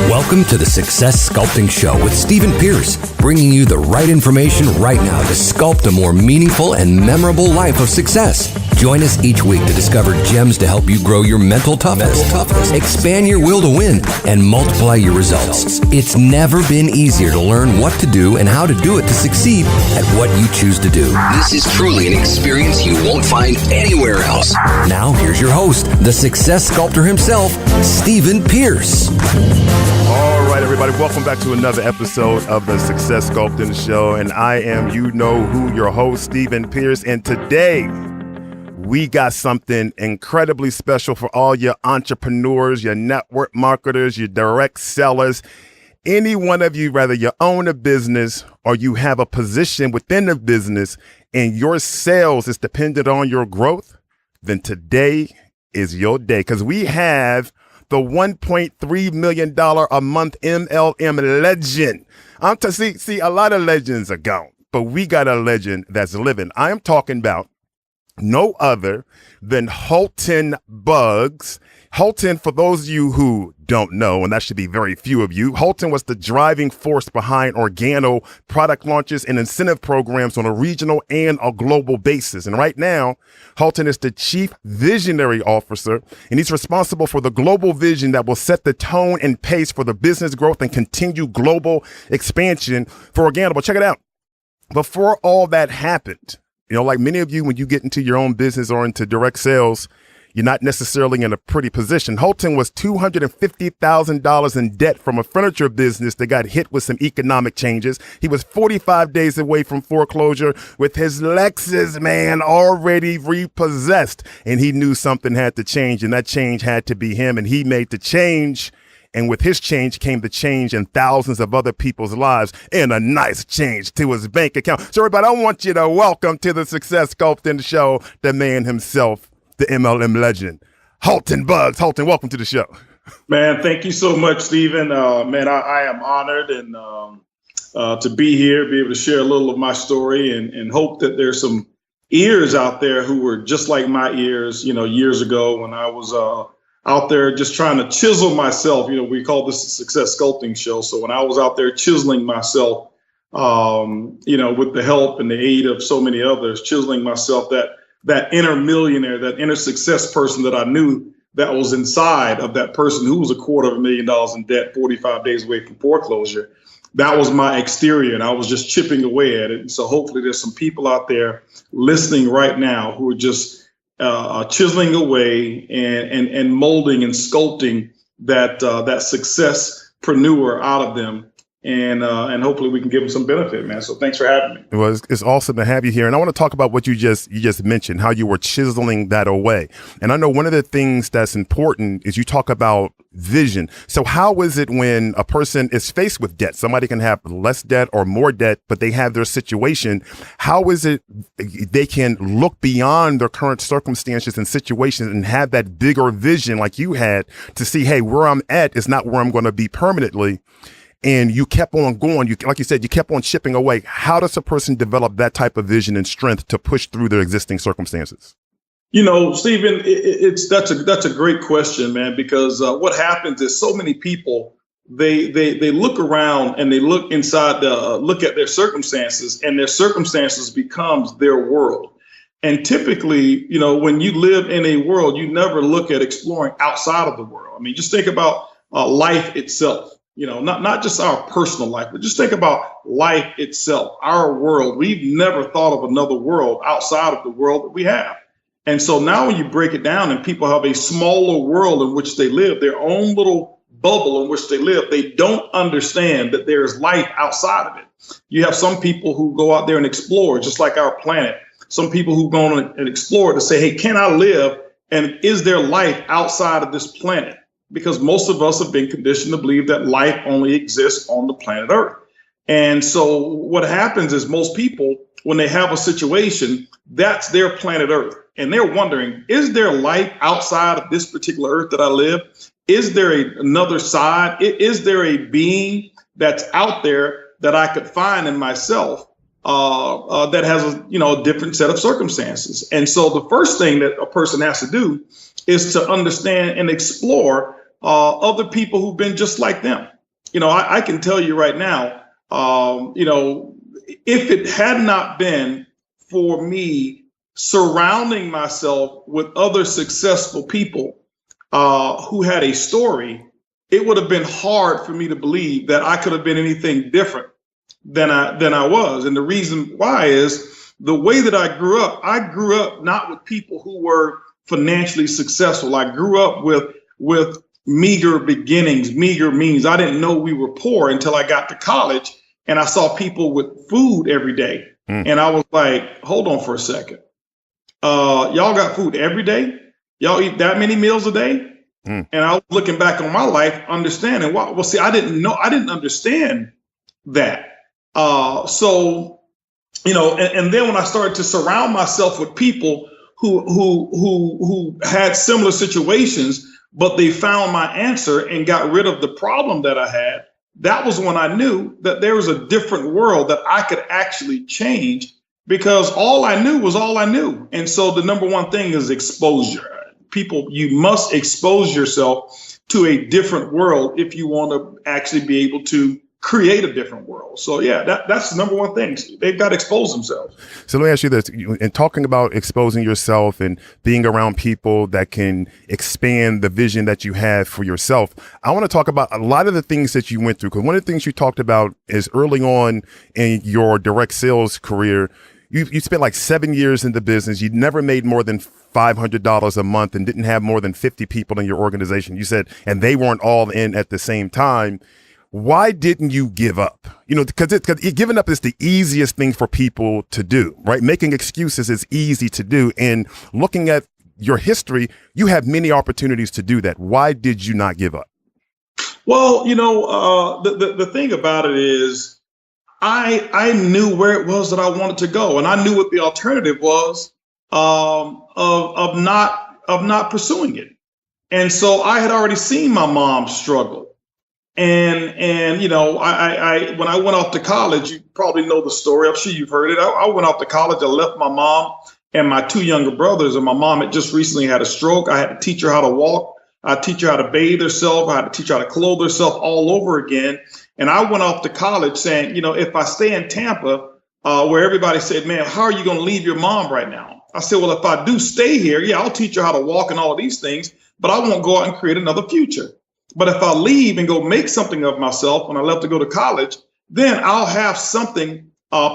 Welcome to the Success Sculpting Show with Stephen Pierce, bringing you the right information right now to sculpt a more meaningful and memorable life of success. Join us each week to discover gems to help you grow your mental toughness, expand your will to win, and multiply your results. It's never been easier to learn what to do and how to do it to succeed at what you choose to do. This is truly an experience you won't find anywhere else. Now, here's your host, the success sculptor himself, Stephen Pierce. All right, everybody, welcome back to another episode of the Success Sculpting Show. And I am, your host, Stephen Pierce. And today, we got something incredibly special for all your entrepreneurs, your network marketers, your direct sellers. Any one of you, whether you own a business or you have a position within the business and your sales is dependent on your growth, then today is your day, because we have the $1.3 million a month MLM legend. See, a lot of legends are gone, but we got a legend that's living. I am talking about no other than Holton Bugs. Holton, for those of you who don't know, and that should be very few of you, Holton was the driving force behind Organo product launches and incentive programs on a regional and a global basis. And right now, Holton is the chief visionary officer, and he's responsible for the global vision that will set the tone and pace for the business growth and continued global expansion for Organo. But check it out. Before all that happened, like many of you, when you get into your own business or into direct sales, you're not necessarily in a pretty position. Holton was $250,000 in debt from a furniture business that got hit with some economic changes. He was 45 days away from foreclosure with his Lexus, man, already repossessed. And he knew something had to change, and that change had to be him. And he made the change. And with his change came the change in thousands of other people's lives and a nice change to his bank account. So everybody, I want you to welcome to the Success Sculpting Show, the man himself, the MLM legend, Holton Bugs. Holton, welcome to the show. Man, thank you so much, Stephen. I am honored and to be here, be able to share a little of my story and hope that there's some ears out there who were just like my ears, years ago when I was out there just trying to chisel myself. We call this the Success Sculpting Show. So when I was out there chiseling myself, with the help and the aid of so many others, chiseling myself, that inner millionaire, that inner success person that I knew that was inside of that person who was $250,000 in debt, 45 days away from foreclosure. That was my exterior, and I was just chipping away at it. And so hopefully there's some people out there listening right now who are just chiseling away and molding and sculpting that successpreneur out of them. And hopefully we can give them some benefit, man. So thanks for having me. Well, it's awesome to have you here. And I want to talk about what you just mentioned, how you were chiseling that away. And I know one of the things that's important is you talk about vision. So how is it when a person is faced with debt? Somebody can have less debt or more debt, but they have their situation. How is it they can look beyond their current circumstances and situations and have that bigger vision like you had to see, hey, where I'm at is not where I'm going to be permanently. And you kept on going. Like you said, you kept on chipping away. How does a person develop that type of vision and strength to push through their existing circumstances? Stephen, that's a great question, man, because what happens is so many people, they look around and they look inside, look at their circumstances, and their circumstances becomes their world. And typically, when you live in a world, you never look at exploring outside of the world. I mean, just think about life itself. Not just our personal life, but just think about life itself, our world. We've never thought of another world outside of the world that we have. And so now when you break it down and people have a smaller world in which they live, their own little bubble in which they live, they don't understand that there is life outside of it. You have some people who go out there and explore, just like our planet. Some people who go on and explore to say, hey, can I live? And is there life outside of this planet? Because most of us have been conditioned to believe that life only exists on the planet Earth. And so what happens is most people, when they have a situation, that's their planet Earth. And they're wondering, is there life outside of this particular Earth that I live? Is there another side? Is there a being that's out there that I could find in myself that has a different set of circumstances? And so the first thing that a person has to do is to understand and explore other people who've been just like them. I can tell you right now, if it had not been for me surrounding myself with other successful people who had a story, it would have been hard for me to believe that I could have been anything different than I was. And the reason why is the way that I grew up not with people who were financially successful. I grew up with meager beginnings, meager means. I didn't know we were poor until I got to college and I saw people with food every day. And I was like, hold on for a second. Y'all got food every day? Y'all eat that many meals a day? And I was looking back on my life, understanding why. Well, see, I didn't understand that. And then when I started to surround myself with people who had similar situations, but they found my answer and got rid of the problem that I had, that was when I knew that there was a different world that I could actually change, because all I knew was all I knew. And so the number one thing is exposure. People, you must expose yourself to a different world if you want to actually be able to create a different world. So yeah, that's the number one thing. They've got to expose themselves. So let me ask you this, in talking about exposing yourself and being around people that can expand the vision that you have for yourself, I want to talk about a lot of the things that you went through, because one of the things you talked about is early on in your direct sales career, you spent like 7 years in the business. You never made more than $500 a month and didn't have more than 50 people in your organization. You said, and they weren't all in at the same time. Why didn't you give up? Because giving up is the easiest thing for people to do, right? Making excuses is easy to do. And looking at your history, you have many opportunities to do that. Why did you not give up? Well, the thing about it is, I knew where it was that I wanted to go, and I knew what the alternative was of not pursuing it. And so I had already seen my mom struggle. And I when I went off to college, you probably know the story. I'm sure you've heard it. I went off to college. I left my mom and my two younger brothers, and my mom had just recently had a stroke. I had to teach her how to walk. I teach her how to bathe herself. I had to teach her how to clothe herself all over again. And I went off to college saying, if I stay in Tampa, where everybody said, man, how are you going to leave your mom right now? I said, well, if I do stay here, yeah, I'll teach her how to walk and all of these things, but I won't go out and create another future. But if I leave and go make something of myself when I left to go to college, then I'll have something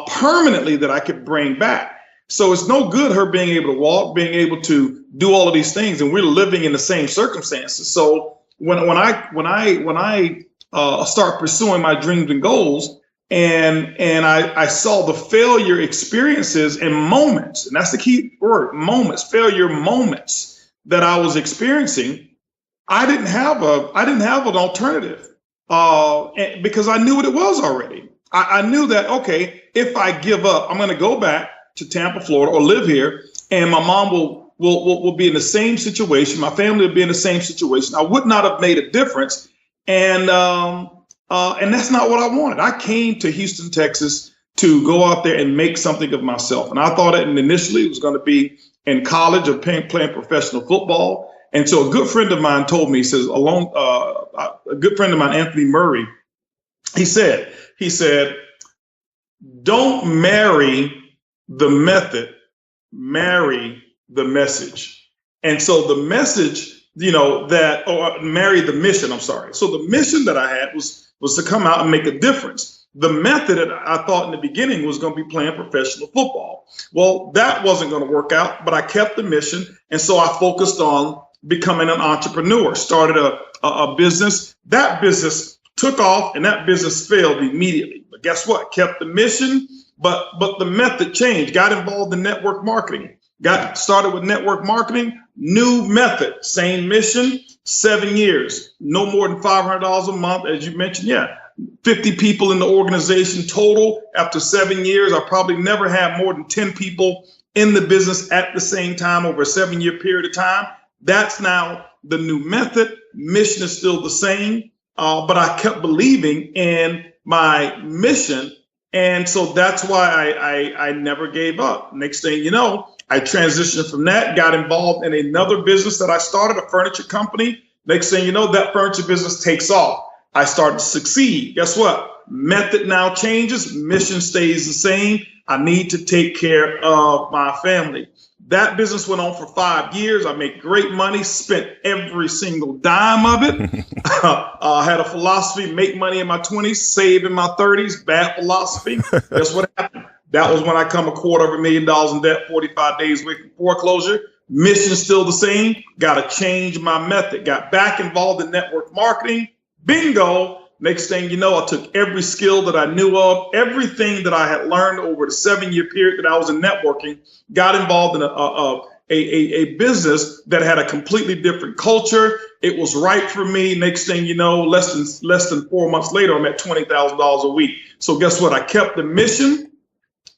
permanently that I could bring back. So it's no good her being able to walk, being able to do all of these things, and we're living in the same circumstances. So when I start pursuing my dreams and goals, and I saw the failure experiences and moments, and that's the key word, moments, failure moments that I was experiencing, I didn't have an alternative because I knew what it was already. I knew that, okay, if I give up, I'm going to go back to Tampa, Florida, or live here, and my mom will be in the same situation. My family will be in the same situation. I would not have made a difference. And that's not what I wanted. I came to Houston, Texas to go out there and make something of myself. And I thought that initially it was going to be in college or playing professional football. And so a good friend of mine told me, he says, a good friend of mine, Anthony Murray, he said, don't marry the method, marry the message. And so the message, or marry the mission, I'm sorry. So the mission that I had was to come out and make a difference. The method that I thought in the beginning was going to be playing professional football. Well, that wasn't going to work out, but I kept the mission. And so I focused on becoming an entrepreneur, started a business. That business took off and that business failed immediately. But guess what? Kept the mission, but the method changed, got involved in network marketing, got started with network marketing, new method, same mission, 7 years, no more than $500 a month. As you mentioned, 50 people in the organization total. After 7 years, I probably never had more than 10 people in the business at the same time over a 7-year period of time. That's now the new method. Mission is still the same, but I kept believing in my mission. And so that's why I never gave up. Next thing you know, I transitioned from that, got involved in another business that I started, a furniture company, Next thing you know, that furniture business takes off. I start to succeed. Guess what? Method now changes. Mission stays the same. I need to take care of my family. That business went on for 5 years. I made great money, spent every single dime of it. I had a philosophy, make money in my 20s, save in my 30s. Bad philosophy. Guess what happened? That was when I come $250,000 in debt, 45 days away from foreclosure. Mission still the same. Got to change my method. Got back involved in network marketing. Bingo. Next thing you know, I took every skill that I knew of, everything that I had learned over the 7-year period that I was in networking, got involved in a business that had a completely different culture. It was right for me. Next thing you know, less than 4 months later, I'm at $20,000 a week. So guess what? I kept the mission,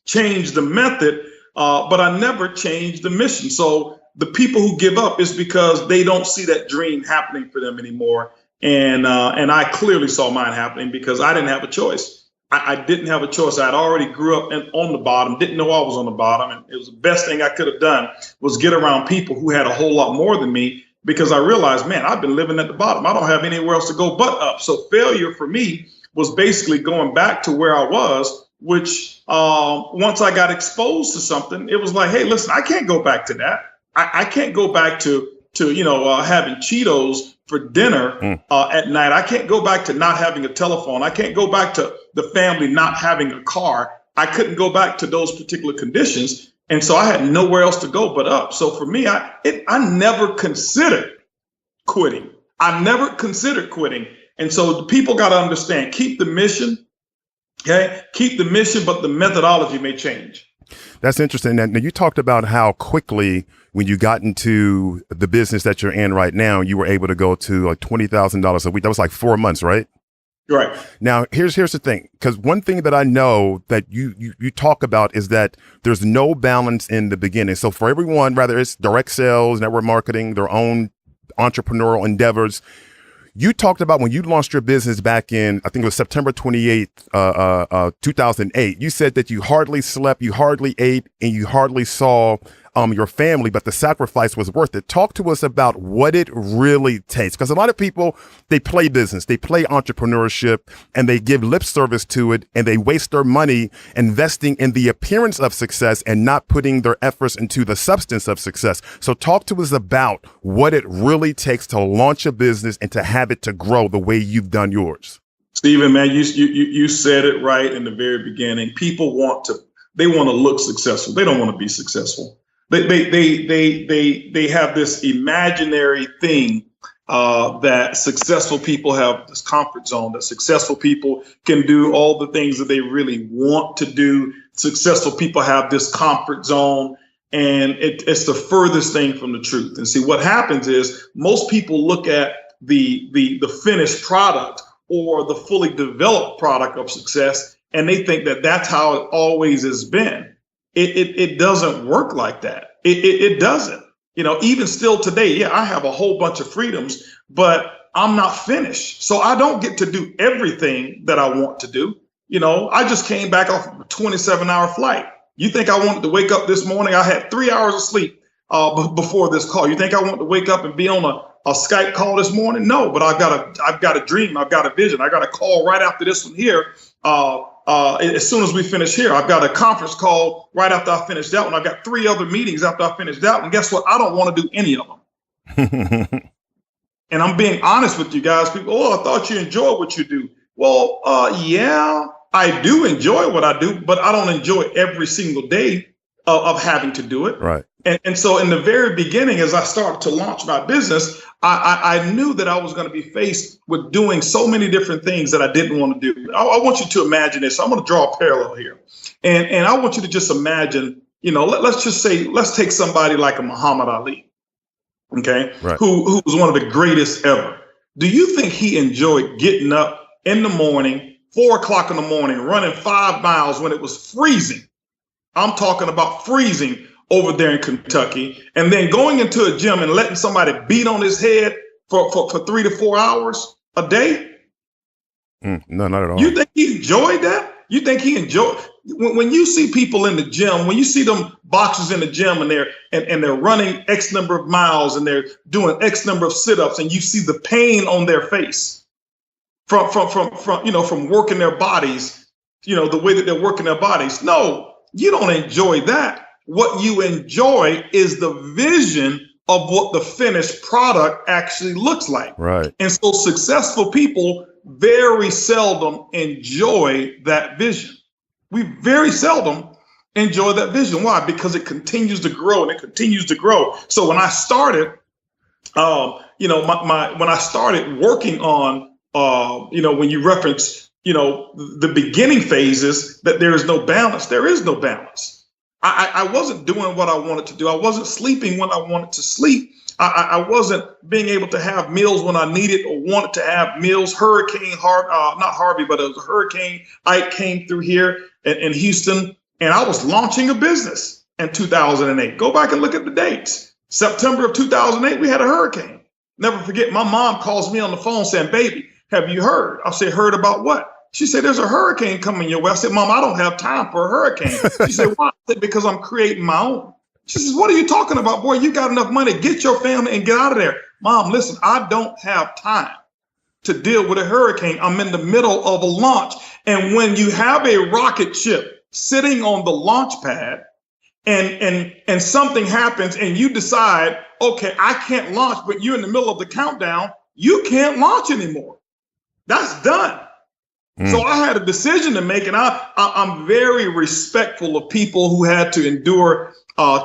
changed the method, but I never changed the mission. So the people who give up is because they don't see that dream happening for them anymore. And I clearly saw mine happening because I didn't have a choice. I didn't have a choice. I had already grew up on the bottom, didn't know I was on the bottom. And it was the best thing I could have done was get around people who had a whole lot more than me, because I realized, man, I've been living at the bottom. I don't have anywhere else to go but up. So failure for me was basically going back to where I was, which once I got exposed to something, it was like, hey, listen, I can't go back to that. I can't go back to having Cheetos for dinner at night. I can't go back to not having a telephone. I can't go back to the family not having a car. I couldn't go back to those particular conditions. And so I had nowhere else to go but up. So for me, I never considered quitting. I never considered quitting. And so the people got to understand, keep the mission. Okay. Keep the mission, but the methodology may change. That's interesting. Now, you talked about how quickly, when you got into the business that you're in right now, you were able to go to like $20,000 a week. That was like 4 months, right? Right. Now, here's the thing, because one thing that I know that you talk about is that there's no balance in the beginning. So for everyone, whether it's direct sales, network marketing, their own entrepreneurial endeavors, you talked about when you launched your business back in, I think it was September 28th, 2008, you said that you hardly slept, you hardly ate, and you hardly saw your family, but the sacrifice was worth it. Talk to us about what it really takes. Because a lot of people, they play business, they play entrepreneurship, and they give lip service to it, and they waste their money investing in the appearance of success and not putting their efforts into the substance of success. So talk to us about what it really takes to launch a business and to have it to grow the way you've done yours. Stephen, man, you said it right in the very beginning. People want to look successful. They don't want to be successful. They have this imaginary thing that successful people have this comfort zone, that successful people can do all the things that they really want to do. Successful people have this comfort zone, and it's the furthest thing from the truth. And see, what happens is most people look at the finished product or the fully developed product of success, and they think that that's how it always has been. It doesn't work like that. It doesn't. Even still today, yeah, I have a whole bunch of freedoms, but I'm not finished. So I don't get to do everything that I want to do. I just came back off a 27-hour flight. You think I wanted to wake up this morning? I had 3 hours of sleep before this call. You think I want to wake up and be on a Skype call this morning? No, but I've got a dream. I've got a vision. I got a call right after this one here. As soon as we finish here, I've got a conference call right after I finish that one. I've got 3 other meetings after I finish that one. Guess what? I don't want to do any of them. And I'm being honest with you guys. People, I thought you enjoyed what you do. Well, yeah, I do enjoy what I do, but I don't enjoy every single day of having to do it. Right. And so in the very beginning, as I started to launch my business, I knew that I was going to be faced with doing so many different things that I didn't want to do. I want you to imagine this. I'm going to draw a parallel here. And I want you to just imagine, let's take somebody like a Muhammad Ali, okay, right, who was one of the greatest ever. Do you think he enjoyed getting up in the morning, 4 o'clock in the morning, running 5 miles when it was freezing? I'm talking about freezing over there in Kentucky, and then going into a gym and letting somebody beat on his head for 3 to 4 hours a day? No, not at all. You think he enjoyed that? You think he enjoy when you see people in the gym, when you see them boxers in the gym and they're running X number of miles and they're doing X number of sit-ups, and you see the pain on their face from working their bodies, the way that they're working their bodies. No, you don't enjoy that. What you enjoy is the vision of what the finished product actually looks like. Right. And so successful people very seldom enjoy that vision. We very seldom enjoy that vision. Why? Because it continues to grow and it continues to grow. So when I started, when I started working on, when you reference, the beginning phases, that there is no balance. There is no balance. I wasn't doing what I wanted to do. I wasn't sleeping when I wanted to sleep. I wasn't being able to have meals when I needed or wanted to have meals. Not Harvey, but it was a Hurricane Ike came through here in Houston, and I was launching a business in 2008. Go back and look at the dates. September of 2008, we had a hurricane. Never forget, my mom calls me on the phone saying, "Baby, have you heard?" I said, "Heard about what?" She said, "There's a hurricane coming your way." I said, "Mom, I don't have time for a hurricane." She said, "Why?" I said, "Because I'm creating my own." She says, "What are you talking about? Boy, you got enough money. Get your family and get out of there." Mom, listen, I don't have time to deal with a hurricane. I'm in the middle of a launch. And when you have a rocket ship sitting on the launch pad and something happens and you decide, okay, I can't launch, but you're in the middle of the countdown, you can't launch anymore. That's done. So I had a decision to make, and I'm very respectful of people who had to endure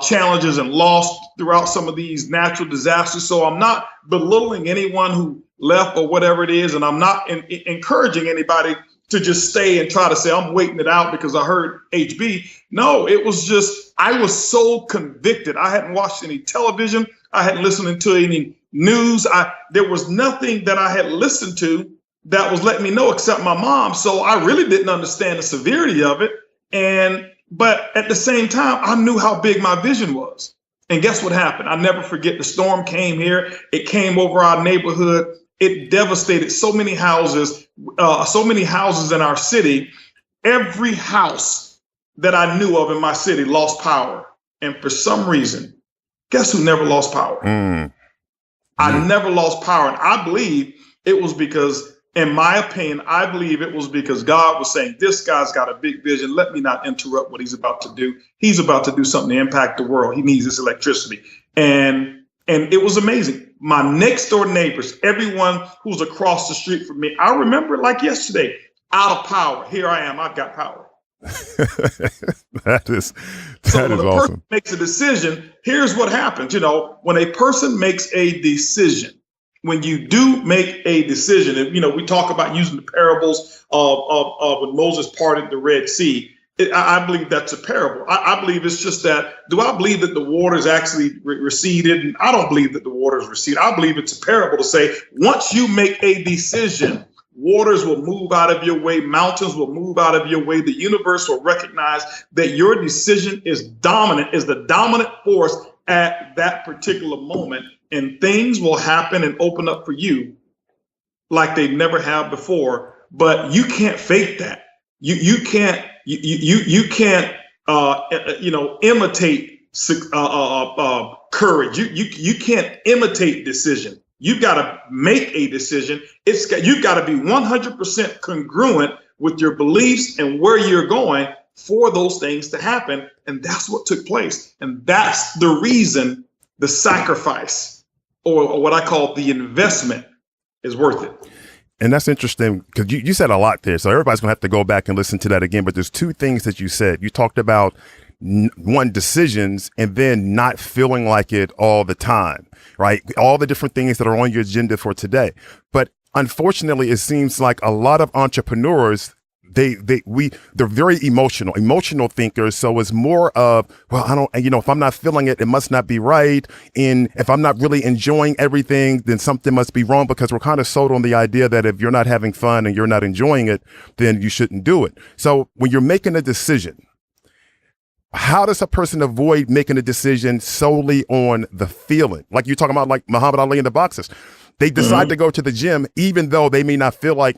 challenges and loss throughout some of these natural disasters. So I'm not belittling anyone who left or whatever it is, and I'm not encouraging anybody to just stay and try to say, I'm waiting it out because I heard HB. No, it was just, I was so convicted. I hadn't watched any television. I hadn't listened to any news. There was nothing that I had listened to that was letting me know except my mom. So I really didn't understand the severity of it. But at the same time, I knew how big my vision was. And guess what happened? I never forget, the storm came here. It came over our neighborhood. It devastated so many houses in our city. Every house that I knew of in my city lost power. And for some reason, guess who never lost power? I never lost power. And I believe it was because, in my opinion, I believe it was because God was saying, this guy's got a big vision. Let me not interrupt what he's about to do. He's about to do something to impact the world. He needs this electricity. And it was amazing. My next door neighbors, everyone who's across the street from me, I remember it like yesterday, out of power. Here I am. I've got power. That is when a awesome. person makes a decision, here's what happens. When a person makes a decision, when you do make a decision, and we talk about using the parables of when Moses parted the Red Sea. I believe that's a parable. I believe it's just that. Do I believe that the waters actually receded? And I don't believe that the waters receded. I believe it's a parable to say, once you make a decision, waters will move out of your way. Mountains will move out of your way. The universe will recognize that your decision is the dominant force at that particular moment. And things will happen and open up for you like they never have before. But you can't fake that. You can't imitate courage. You can't imitate decision. You've got to make a decision. You've got to be 100% congruent with your beliefs and where you're going for those things to happen. And that's what took place. And that's the reason the sacrifice, or what I call the investment, is worth it. And that's interesting because you said a lot there. So everybody's going to have to go back and listen to that again. But there's two things that you said. You talked about one, decisions, and then not feeling like it all the time, right? All the different things that are on your agenda for today. But unfortunately, it seems like a lot of entrepreneurs, they're very emotional thinkers. So it's more of, well, if I'm not feeling it, it must not be right. And if I'm not really enjoying everything, then something must be wrong, because we're kind of sold on the idea that if you're not having fun and you're not enjoying it, then you shouldn't do it. So when you're making a decision, how does a person avoid making a decision solely on the feeling? Like you're talking about, like Muhammad Ali and the boxers, they decide to go to the gym, even though they may not feel like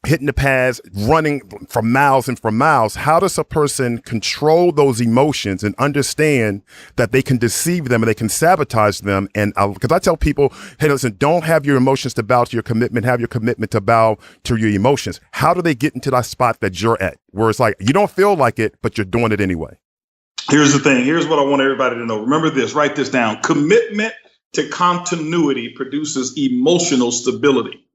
hitting the pads, running for miles and for miles. How does a person control those emotions and understand that they can deceive them and they can sabotage them? And because I tell people, hey, listen, don't have your emotions to bow to your commitment, have your commitment to bow to your emotions. How do they get into that spot that you're at, where it's like, you don't feel like it, but you're doing it anyway? Here's the thing. Here's what I want everybody to know. Remember this, write this down. Commitment to continuity produces emotional stability.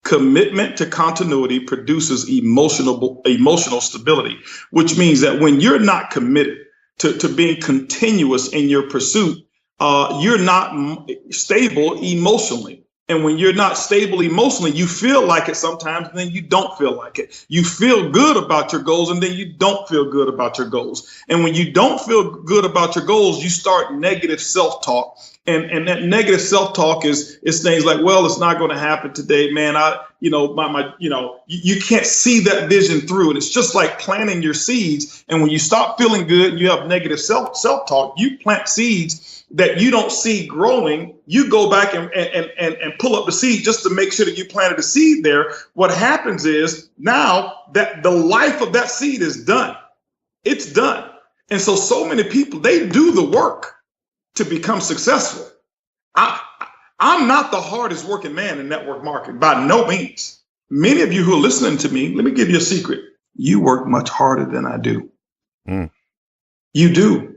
Commitment to continuity produces emotional stability, which means that when you're not committed to being continuous in your pursuit, you're not stable emotionally. And when you're not stable emotionally, you feel like it sometimes, and then you don't feel like it. You feel good about your goals, and then you don't feel good about your goals. And when you don't feel good about your goals, you start negative self-talk. And that negative self-talk is things like, well, it's not going to happen today, man. You can't see that vision through. And it's just like planting your seeds. And when you stop feeling good and you have negative self-talk, you plant seeds that you don't see growing. You go back and pull up the seed just to make sure that you planted a seed there. What happens is now that the life of that seed is done. It's done. And so many people, they do the work to become successful. I'm not the hardest working man in network marketing, by no means. Many of you who are listening to me, let me give you a secret. You work much harder than I do. You do.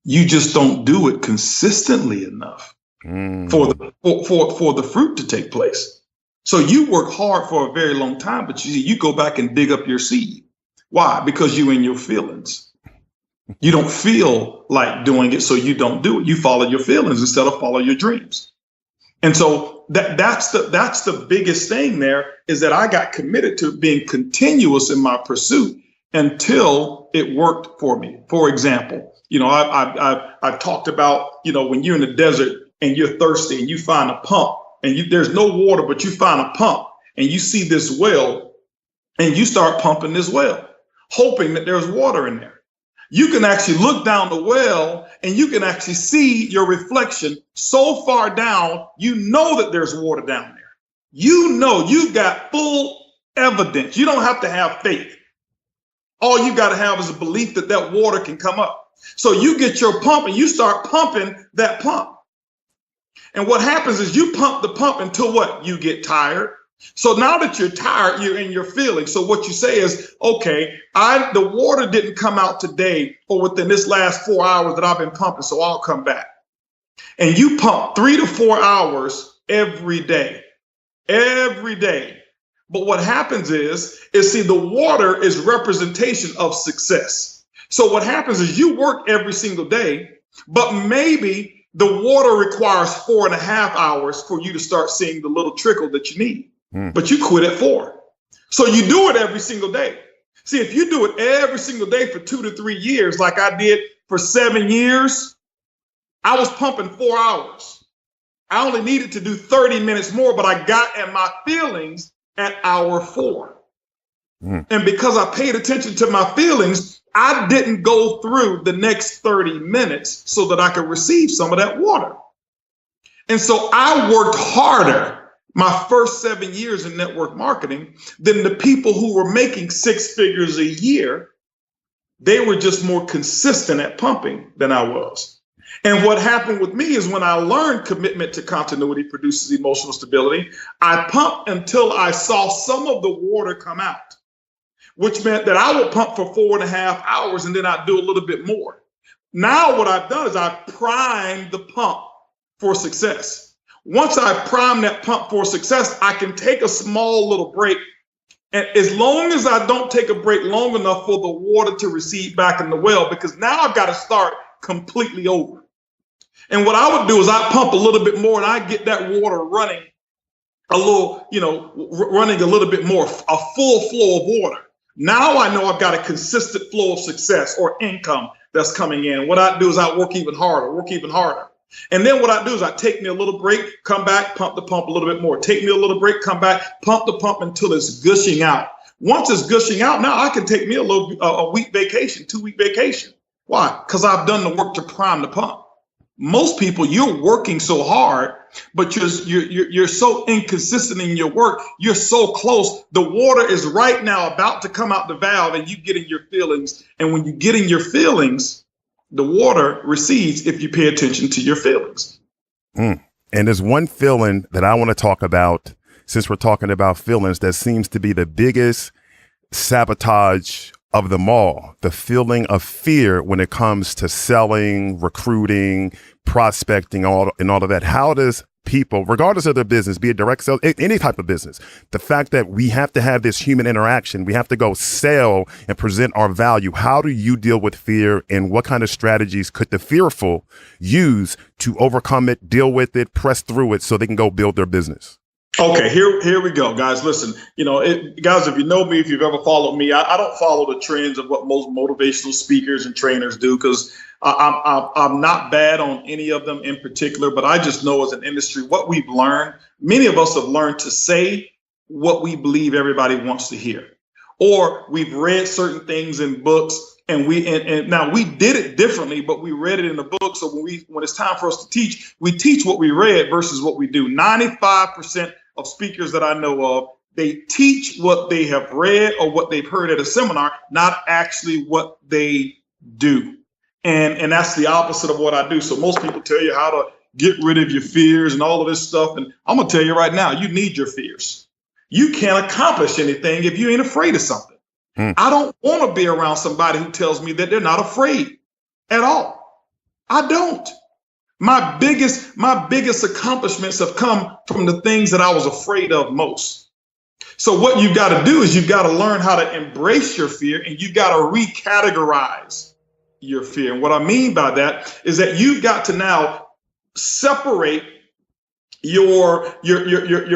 You just don't do it consistently enough for the fruit to take place. So you work hard for a very long time, but you go back and dig up your seed. Why? Because you're in your feelings. You don't feel like doing it, so you don't do it. You follow your feelings instead of follow your dreams. And so that's the biggest thing there, is that I got committed to being continuous in my pursuit until it worked for me. For example, I've talked about, when you're in the desert and you're thirsty and you find a pump and there's no water, but you find a pump and you see this well and you start pumping this well, hoping that there's water in there. You can actually look down the well and you can actually see your reflection so far down, you know that there's water down there. You've got full evidence. You don't have to have faith. All you got to have is a belief that water can come up. So you get your pump and you start pumping that pump. And what happens is you pump the pump until what? You get tired. So now that you're tired, you're in your feelings. So what you say is, okay, the water didn't come out today or within this last 4 hours that I've been pumping, so I'll come back. And you pump 3 to 4 hours every day. But what happens is see, the water is representation of success. So what happens is you work every single day, but maybe the water requires 4.5 hours for you to start seeing the little trickle that you need. But you quit at 4. So you do it every single day. See, if you do it every single day for 2 to 3 years, like I did for 7 years, I was pumping 4 hours. I only needed to do 30 minutes more, but I got in my feelings at hour 4. And because I paid attention to my feelings, I didn't go through the next 30 minutes so that I could receive some of that water. And so I worked harder my first 7 years in network marketing than the people who were making 6 figures a year. They were just more consistent at pumping than I was. And what happened with me is when I learned commitment to continuity produces emotional stability, I pumped until I saw some of the water come out, which meant that I would pump for 4.5 hours and then I'd do a little bit more. Now what I've done is I've primed the pump for success. Once I prime that pump for success, I can take a small little break. And as long as I don't take a break long enough for the water to recede back in the well, because now I've got to start completely over. And what I would do is I pump a little bit more and I get that water running running a little bit more, a full flow of water. Now I know I've got a consistent flow of success or income that's coming in. What I do is I work even harder. And then what I do is I take me a little break, come back, pump the pump a little bit more. Take me a little break, come back, pump the pump until it's gushing out. Once it's gushing out, now I can take me a week vacation, 2-week vacation. Why? Because I've done the work to prime the pump. Most people, you're working so hard but you're so inconsistent in your work. You're so close. The water is right now about to come out the valve, and you get in your feelings. And when you get in your feelings, the water recedes if you pay attention to your feelings. And there's one feeling that I want to talk about, since we're talking about feelings, that seems to be the biggest sabotage of them all, the feeling of fear when it comes to selling, recruiting, prospecting, and all of that. How does people, regardless of their business, be it direct sales, any type of business, the fact that we have to have this human interaction, we have to go sell and present our value. How do you deal with fear, and what kind of strategies could the fearful use to overcome it, deal with it, press through it so they can go build their business? Okay, here we go, guys. Listen, guys, if you know me, if you've ever followed me, I don't follow the trends of what most motivational speakers and trainers do, because I'm not bad on any of them in particular. But I just know as an industry, what we've learned, many of us have learned to say what we believe everybody wants to hear, or we've read certain things in books. And now we did it differently, but we read it in the book. So when it's time for us to teach, we teach what we read versus what we do. 95% of speakers that I know of, they teach what they have read or what they've heard at a seminar, not actually what they do. And that's the opposite of what I do. So most people tell you how to get rid of your fears and all of this stuff. And I'm going to tell you right now, you need your fears. You can't accomplish anything if you ain't afraid of something. I don't want to be around somebody who tells me that they're not afraid at all. I don't. My biggest accomplishments have come from the things that I was afraid of most. So what you've got to do is you've got to learn how to embrace your fear, and you've got to recategorize your fear. And what I mean by that is that you've got to now separate your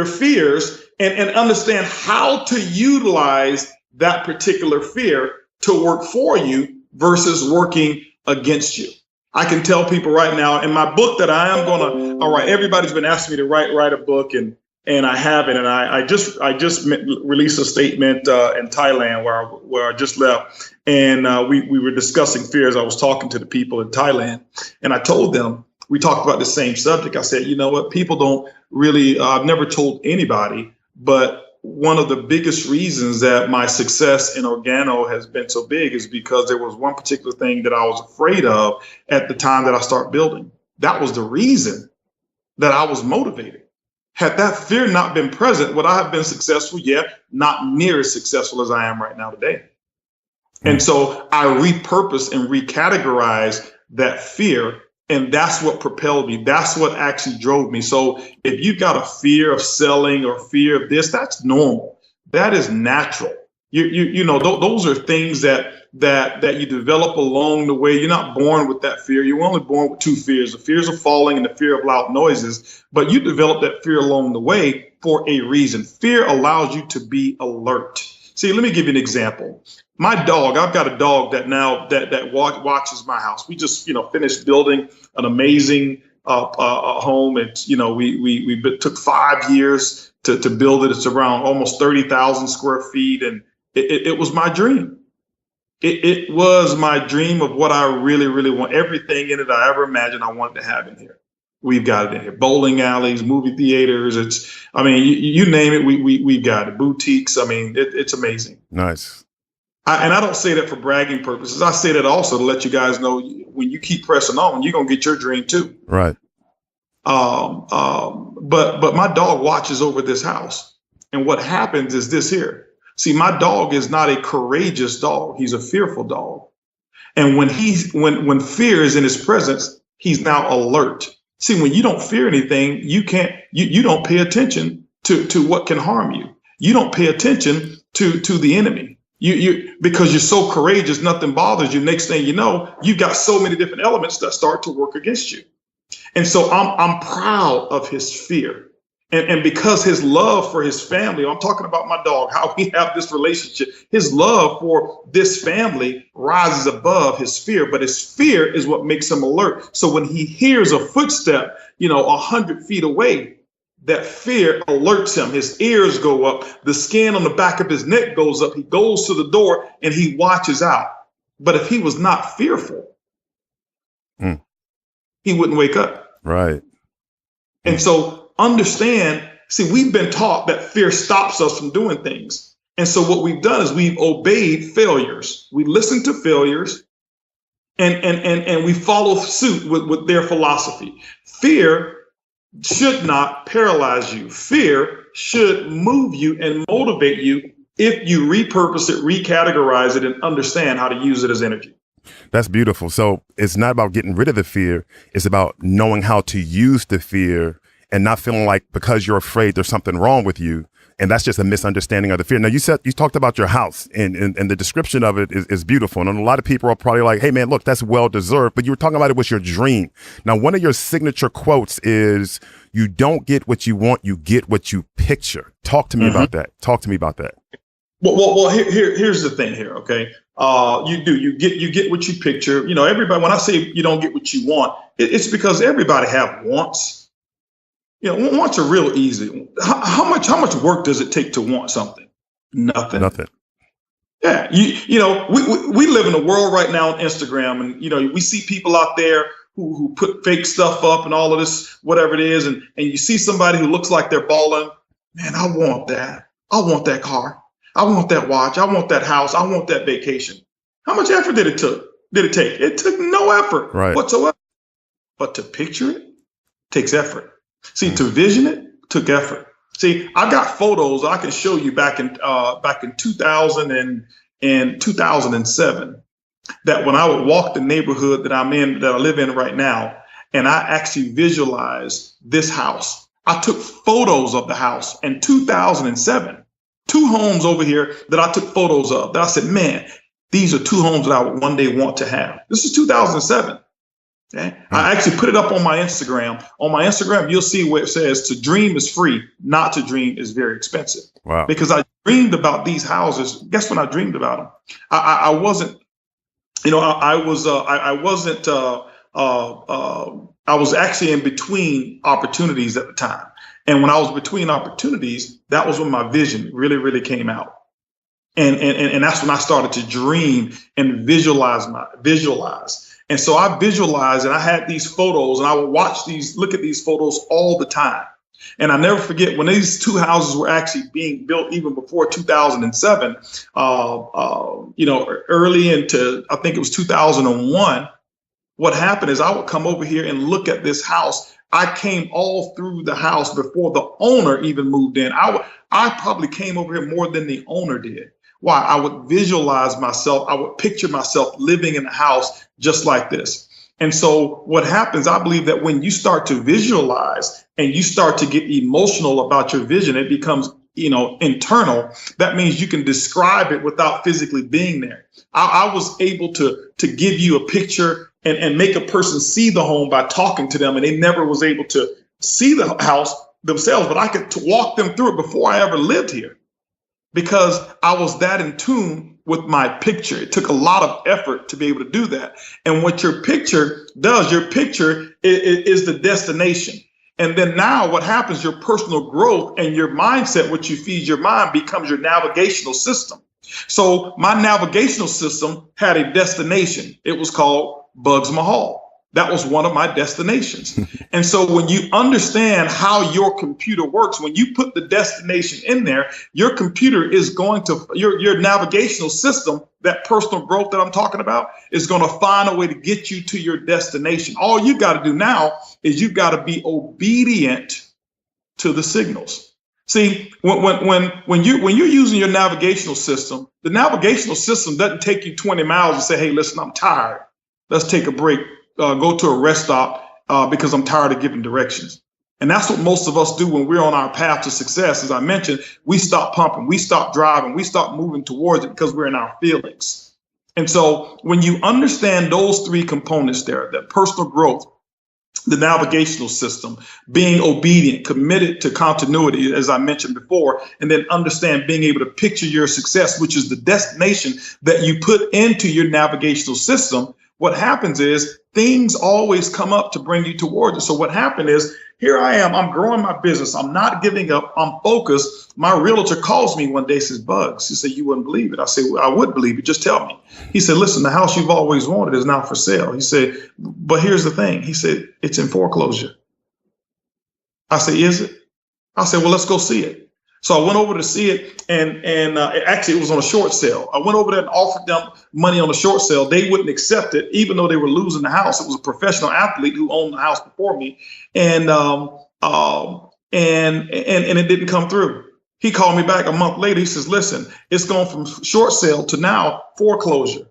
fears and understand how to utilize that particular fear to work for you versus working against you. I can tell people right now in my book that I am going to, all right, everybody's been asking me to write a book, and I haven't. And I just released a statement in Thailand where I just left. And we were discussing fears. I was talking to the people in Thailand, and I told them, we talked about the same subject. I said, you know what, people don't really, I've never told anybody, but one of the biggest reasons that my success in Organo has been so big is because there was one particular thing that I was afraid of at the time that I started building. That was the reason that I was motivated. Had that fear not been present, would I have been successful? Yeah, not near as successful as I am right now today. And so I repurposed and recategorized that fear. And that's what propelled me. That's what actually drove me. So if you've got a fear of selling or fear of this, that's normal. That is natural. You know, those are things that you develop along the way. You're not born with that fear. You're only born with two fears: the fears of falling and the fear of loud noises. But you develop that fear along the way for a reason. Fear allows you to be alert. See, let me give you an example. My dog, I've got a dog that now that watches my house. We just, finished building an amazing home. It's, we took 5 years to build it. It's around almost 30,000 square feet. And it was my dream. It was my dream of what I really, really want. Everything in it I ever imagined I wanted to have in here. We've got it in here. Bowling alleys, movie theaters. You name it. We've got it. Boutiques. It's amazing. Nice. And I don't say that for bragging purposes. I say that also to let you guys know when you keep pressing on, you're going to get your dream too. Right. But my dog watches over this house. And what happens is this here. See, my dog is not a courageous dog. He's a fearful dog. And when when fear is in his presence, he's now alert. See, when you don't fear anything, you don't pay attention to what can harm you. You don't pay attention to the enemy. Because you're so courageous, nothing bothers you. Next thing you know, you've got so many different elements that start to work against you. And so I'm proud of his fear. And because his love for his family, I'm talking about my dog, how we have this relationship, his love for this family rises above his fear, but his fear is what makes him alert. So when he hears a footstep, 100 feet away, that fear alerts him. His ears go up. The skin on the back of his neck goes up. He goes to the door and he watches out. But if he was not fearful, he wouldn't wake up. Right. And so understand, see, we've been taught that fear stops us from doing things. And so what we've done is we've obeyed failures. We listen to failures and we follow suit with their philosophy. Fear should not paralyze you. Fear should move you and motivate you if you repurpose it, recategorize it, and understand how to use it as energy. That's beautiful. So it's not about getting rid of the fear. It's about knowing how to use the fear and not feeling like because you're afraid there's something wrong with you. And that's just a misunderstanding of the fear. Now, you talked about your house and the description of it is beautiful. And a lot of people are probably like, hey, man, look, that's well deserved. But you were talking about it was your dream. Now, one of your signature quotes is, you don't get what you want, you get what you picture. Talk to me about that. Talk to me about that. Well, here's the thing here. OK, you get what you picture. You know, everybody, when I say you don't get what you want, it's because everybody have wants. You know, wants are real easy. How much work does it take to want something? Nothing. Yeah, you know, we live in a world right now on Instagram, and you know, we see people out there who put fake stuff up and all of this, whatever it is, and you see somebody who looks like they're balling. Man, I want that. I want that car. I want that watch. I want that house. I want that vacation. How much effort did it take? It took no effort whatsoever. But to picture it takes effort. See, to vision it took effort. See, I got photos I can show you back in 2000 and 2007 that when I would walk the neighborhood that I live in right now, and I actually visualized this house. I took photos of the house in 2007, 2 homes over here that I took photos of that I said, man, these are 2 homes that I would one day want to have. This is 2007. Okay. I actually put it up on my Instagram. On my Instagram, you'll see where it says to dream is free, not to dream is very expensive. Wow. Because I dreamed about these houses. Guess when I dreamed about them? I wasn't, you know, I was actually in between opportunities at the time. And when I was between opportunities, that was when my vision really, really came out. And that's when I started to dream and visualize. And so I visualized, and I had these photos, and I would look at these photos all the time. And I never forget when these 2 houses were actually being built, even before 2007, you know, early into, I think it was 2001. What happened is I would come over here and look at this house. I came all through the house before the owner even moved in. I probably came over here more than the owner did. Why? I would visualize myself. I would picture myself living in a house just like this. And so what happens, I believe that when you start to visualize and you start to get emotional about your vision, it becomes, you know, internal. That means you can describe it without physically being there. I was able to give you a picture and make a person see the home by talking to them, and they never was able to see the house themselves, but I could walk them through it before I ever lived here. Because I was that in tune with my picture. It took a lot of effort to be able to do that. And what your picture does, your picture is the destination. And then now what happens, your personal growth and your mindset, what you feed your mind, becomes your navigational system. So my navigational system had a destination. It was called Bugs Mahal. That was one of my destinations. And so when you understand how your computer works, when you put the destination in there, your computer is going to, your navigational system, that personal growth that I'm talking about, is going to find a way to get you to your destination. All you got to do now is you've got to be obedient to the signals. See, when you're using your navigational system, the navigational system doesn't take you 20 miles and say, hey, listen, I'm tired. Let's take a break. Go to a rest stop because I'm tired of giving directions. And that's what most of us do when we're on our path to success. As I mentioned, we stop pumping, we stop driving, we stop moving towards it because we're in our feelings. And so when you understand those 3 components there, that personal growth, the navigational system, being obedient, committed to continuity, as I mentioned before, and then understand being able to picture your success, which is the destination that you put into your navigational system, what happens is things always come up to bring you towards it. So what happened is, here I am, I'm growing my business. I'm not giving up. I'm focused. My realtor calls me one day, says, Bugs. He said, you wouldn't believe it. I said, well, I would believe it. Just tell me. He said, listen, the house you've always wanted is now for sale. He said, but here's the thing. He said, it's in foreclosure. I said, is it? I said, well, let's go see it. So I went over to see it, and actually it was on a short sale. I went over there and offered them money on a short sale. They wouldn't accept it, even though they were losing the house. It was a professional athlete who owned the house before me, and it didn't come through. He called me back a month later. He says, listen, it's gone from short sale to now foreclosure.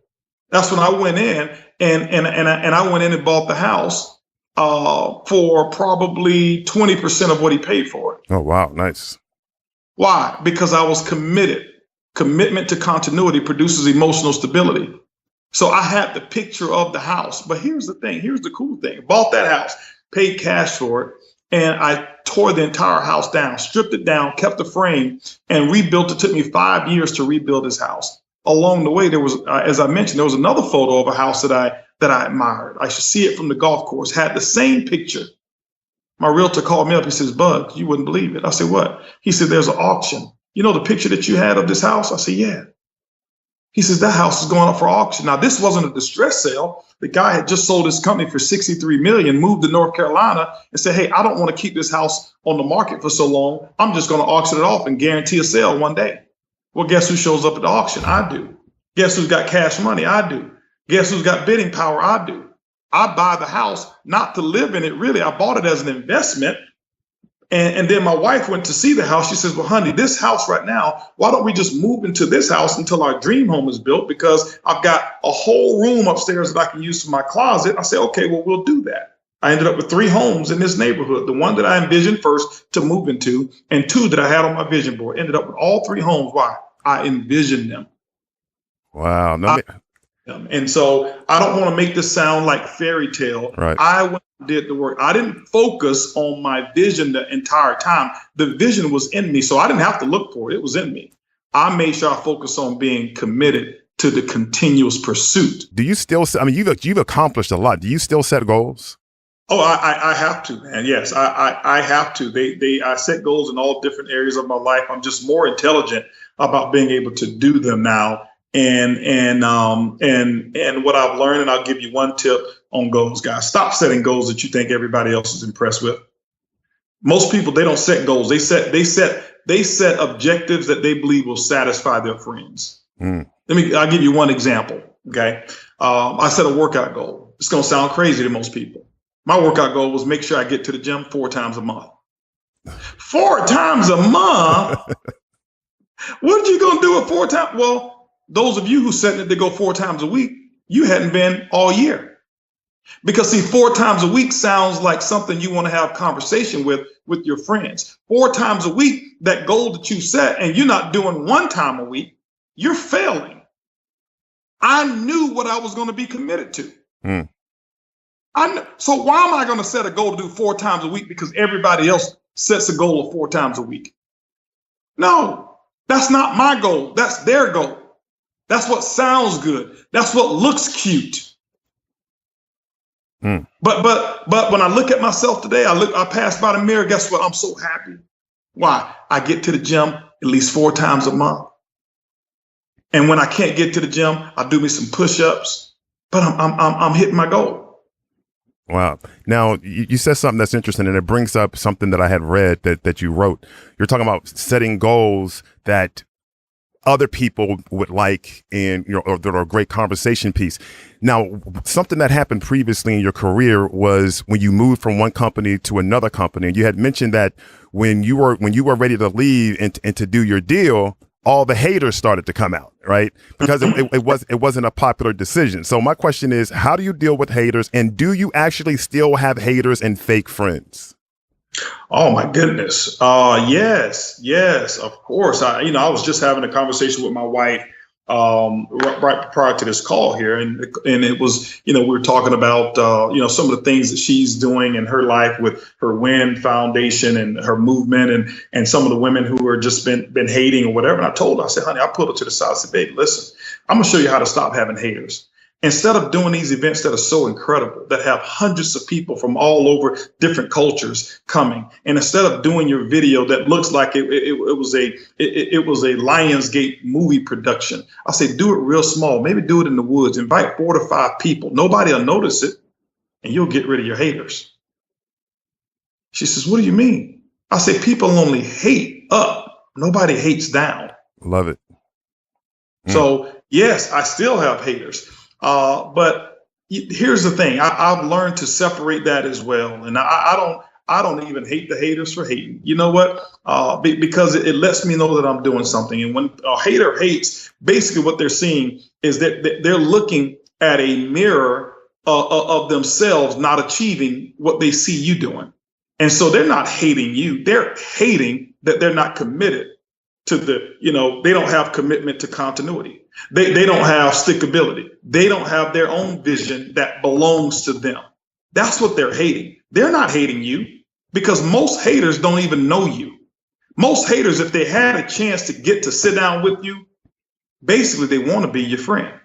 That's when I went in and I went in and bought the house for probably 20% of what he paid for it. Oh, wow. Nice. Why? Because I was committed. Commitment to continuity produces emotional stability. So I had the picture of the house. But here's the thing. Here's the cool thing. Bought that house, paid cash for it, and I tore the entire house down, stripped it down, kept the frame, and rebuilt it. Took me 5 years to rebuild this house. Along the way, there was, as I mentioned, there was another photo of a house that I admired. I should see it from the golf course. Had the same picture. My realtor called me up. He says, Bug, you wouldn't believe it. I said, what? He said, there's an auction. You know the picture that you had of this house? I said, yeah. He says, that house is going up for auction. Now, this wasn't a distress sale. The guy had just sold his company for $63 million, moved to North Carolina, and said, hey, I don't want to keep this house on the market for so long. I'm just going to auction it off and guarantee a sale one day. Well, guess who shows up at the auction? I do. Guess who's got cash money? I do. Guess who's got bidding power? I do. I buy the house not to live in it, really. I bought it as an investment. And then my wife went to see the house. She says, well, honey, this house right now, why don't we just move into this house until our dream home is built? Because I've got a whole room upstairs that I can use for my closet. I said, okay, well, we'll do that. I ended up with 3 homes in this neighborhood. The one that I envisioned first to move into, and 2 that I had on my vision board. Ended up with all 3 homes. Why? I envisioned them. Wow. And so I don't want to make this sound like fairy tale. Right. I went and did the work. I didn't focus on my vision the entire time. The vision was in me, so I didn't have to look for it. It was in me. I made sure I focused on being committed to the continuous pursuit. Do you still, I mean, you've accomplished a lot. Do you still set goals? Oh, I have to, man. Yes, I have to. I set goals in all different areas of my life. I'm just more intelligent about being able to do them now. And what I've learned, and I'll give you one tip on goals, guys. Stop setting goals that you think everybody else is impressed with. Most people, they don't set goals. They set objectives that they believe will satisfy their friends. I'll give you one example. Okay. I set a workout goal. It's going to sound crazy to most people. My workout goal was make sure I get to the gym 4 times a month. 4 times a month? What are you going to do it 4 times? Well, those of you who said that they go 4 times a week, you hadn't been all year. Because see, 4 times a week sounds like something you want to have conversation with your friends. 4 times a week, that goal that you set, and you're not doing 1 time a week, you're failing. I knew what I was going to be committed to. So why am I going to set a goal to do 4 times a week because everybody else sets a goal of 4 times a week? No, that's not my goal. That's their goal. That's what sounds good. That's what looks cute. But when I look at myself today, I pass by the mirror. Guess what? I'm so happy. Why? I get to the gym at least 4 times a month. And when I can't get to the gym, I do me some push-ups. But I'm hitting my goal. Wow. Now, you said something that's interesting, and it brings up something that I had read that you wrote. You're talking about setting goals that other people would like, and or that are a great conversation piece. Now, something that happened previously in your career was when you moved from one company to another company, and you had mentioned that when you were ready to leave and to do your deal, all the haters started to come out, right? Because it wasn't a popular decision. So my question is, how do you deal with haters, and do you actually still have haters and fake friends? Oh my goodness. Yes, of course. I was just having a conversation with my wife right prior to this call here, and it was, we were talking about some of the things that she's doing in her life with her WIN Foundation and her movement, and some of the women who are just been hating or whatever. And I told her, I said, honey, I pulled her to the side. I said, baby, listen, I'm gonna show you how to stop having haters. Instead of doing these events that are so incredible, that have hundreds of people from all over different cultures coming, and instead of doing your video that looks like it was a Lionsgate movie production, I say do it real small. Maybe do it in the woods. Invite 4 to 5 people. Nobody will notice it, and you'll get rid of your haters. She says, what do you mean? I say, people only hate up. Nobody hates down. Love it. So yes, I still have haters. But here's the thing. I've learned to separate that as well. And I don't even hate the haters for hating. You know what? Because it lets me know that I'm doing something. And when a hater hates, basically what they're seeing is that they're looking at a mirror of themselves not achieving what they see you doing. And so they're not hating you. They're hating that they're not committed to they don't have commitment to continuity. They don't have stickability. They don't have their own vision that belongs to them. That's what they're hating. They're not hating you because most haters don't even know you. Most haters, if they had a chance to get to sit down with you, basically they want to be your friend.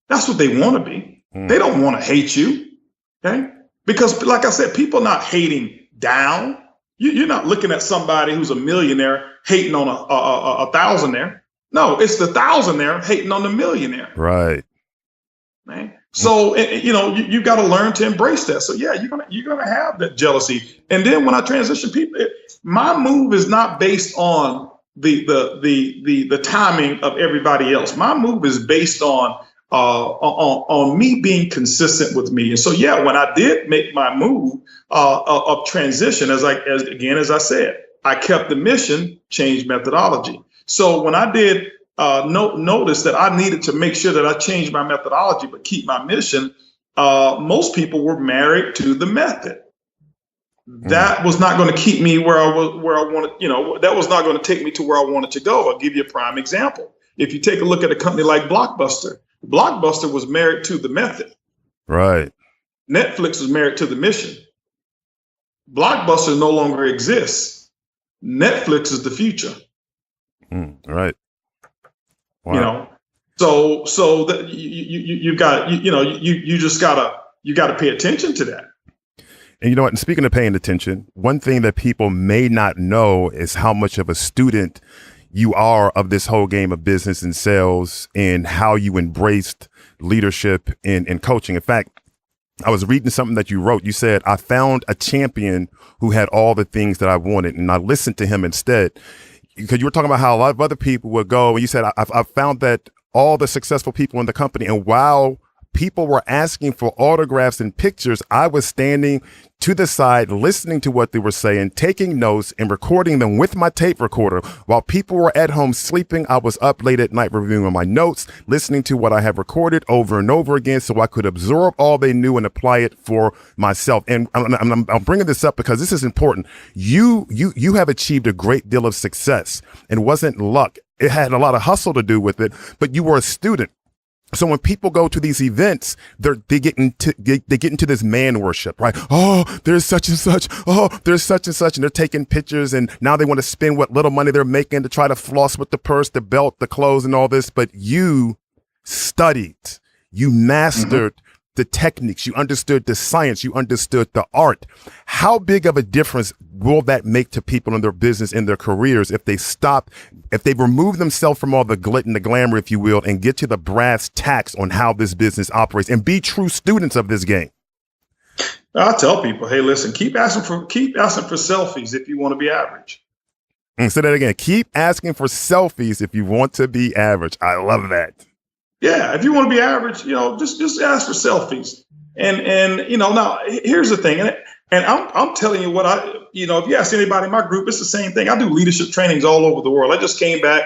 That's what they want to be. They don't want to hate you. Okay? Because like I said, people are not hating down. You're not looking at somebody who's a millionaire hating on a thousandaire. No, it's the thousandaire hating on the millionaire. Right. Right. So, you got to learn to embrace that. So, yeah, you're gonna have that jealousy. And then when I transition people, my move is not based on the timing of everybody else. My move is based on me being consistent with me. And so, yeah, when I did make my move of transition, as I said, I kept the mission, changed methodology. So when I did notice that I needed to make sure that I changed my methodology, but keep my mission, most people were married to the method. That was not going to keep me where I wanted, that was not going to take me to where I wanted to go. I'll give you a prime example. If you take a look at a company like Blockbuster was married to the method. Right. Netflix was married to the mission. Blockbuster no longer exists. Netflix is the future. Right. Wow. So that you got you just gotta pay attention to that. And you know what? And speaking of paying attention, one thing that people may not know is how much of a student you are of this whole game of business and sales and how you embraced leadership and coaching. In fact, I was reading something that you wrote. You said, I found a champion who had all the things that I wanted, and I listened to him instead. Because you were talking about how a lot of other people would go, and you said, I found that all the successful people in the company, and while people were asking for autographs and pictures, I was standing to the side, listening to what they were saying, taking notes and recording them with my tape recorder. While people were at home sleeping, I was up late at night reviewing my notes, listening to what I have recorded over and over again so I could absorb all they knew and apply it for myself. And I'm bringing this up because this is important. You have achieved a great deal of success, and it wasn't luck. It had a lot of hustle to do with it, but you were a student. So when people go to these events, they get into this man worship, right? Oh, there's such and such. Oh, there's such and such. And they're taking pictures, and now they want to spend what little money they're making to try to floss with the purse, the belt, the clothes, and all this. But you studied, you mastered the techniques, you understood the science, you understood the art. How big of a difference will that make to people in their business, in their careers, if they remove themselves from all the glit and the glamour, if you will, and get to the brass tacks on how this business operates and be true students of this game? I tell people, hey, listen, keep asking for selfies if you want to be average. And say that again. Keep asking for selfies if you want to be average. I love that. Yeah, if you want to be average, just ask for selfies. And now here's the thing, and I'm telling you what if you ask anybody in my group, it's the same thing. I do leadership trainings all over the world. I just came back,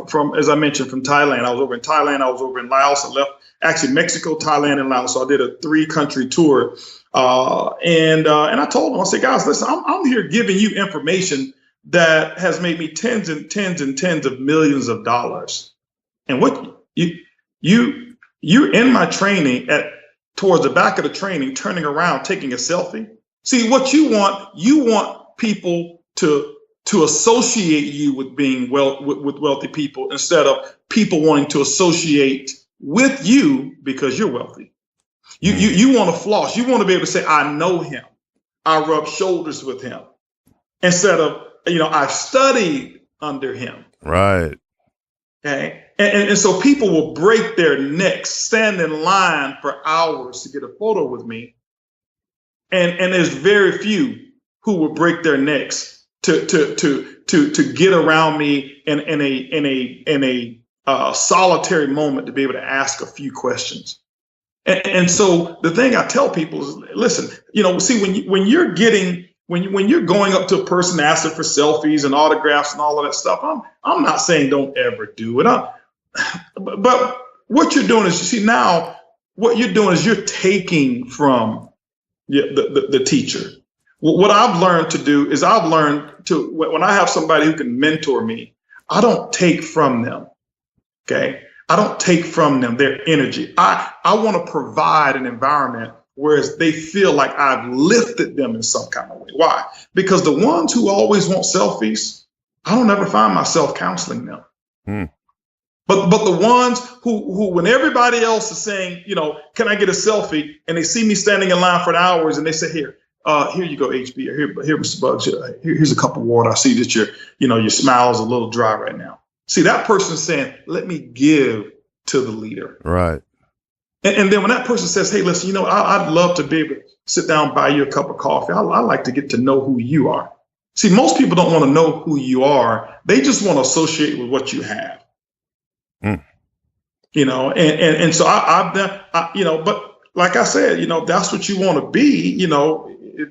from, as I mentioned, from Thailand. I was over in Thailand. I was over in Laos. I left actually Mexico, Thailand, and Laos. So I did a 3-country tour. And I told them, I said, guys, listen, I'm here giving you information that has made me tens and tens and tens of millions of dollars. And what you're in my training towards the back of the training, turning around, taking a selfie. See, what you want people to associate you with being with wealthy people instead of people wanting to associate with you because you're wealthy. You want to floss. You want to be able to say, I know him. I rub shoulders with him instead of, I've studied under him. Right. Okay. And so people will break their necks, stand in line for hours to get a photo with me And there's very few who will break their necks to get around me in a solitary moment to be able to ask a few questions. And so the thing I tell people is, listen, see, when you're going up to a person asking for selfies and autographs and all of that stuff, I'm not saying don't ever do it. But what you're doing is, you see, now what you're doing is you're taking from the teacher. What I've learned to do is when I have somebody who can mentor me, I don't take from them. Okay. I don't take from them their energy. I want to provide an environment where they feel like I've lifted them in some kind of way. Why? Because the ones who always want selfies, I don't ever find myself counseling them. But the ones who when everybody else is saying, can I get a selfie? And they see me standing in line for hours and they say, here you go, HB, or here, Mr. Bugs, here's a cup of water. I see that your smile is a little dry right now. See, that person's saying, let me give to the leader. Right. And then when that person says, hey, listen, I'd love to be able to sit down and buy you a cup of coffee. I like to get to know who you are. See, most people don't want to know who you are. They just want to associate with what you have. And so I've done, but like I said, that's what you want to be.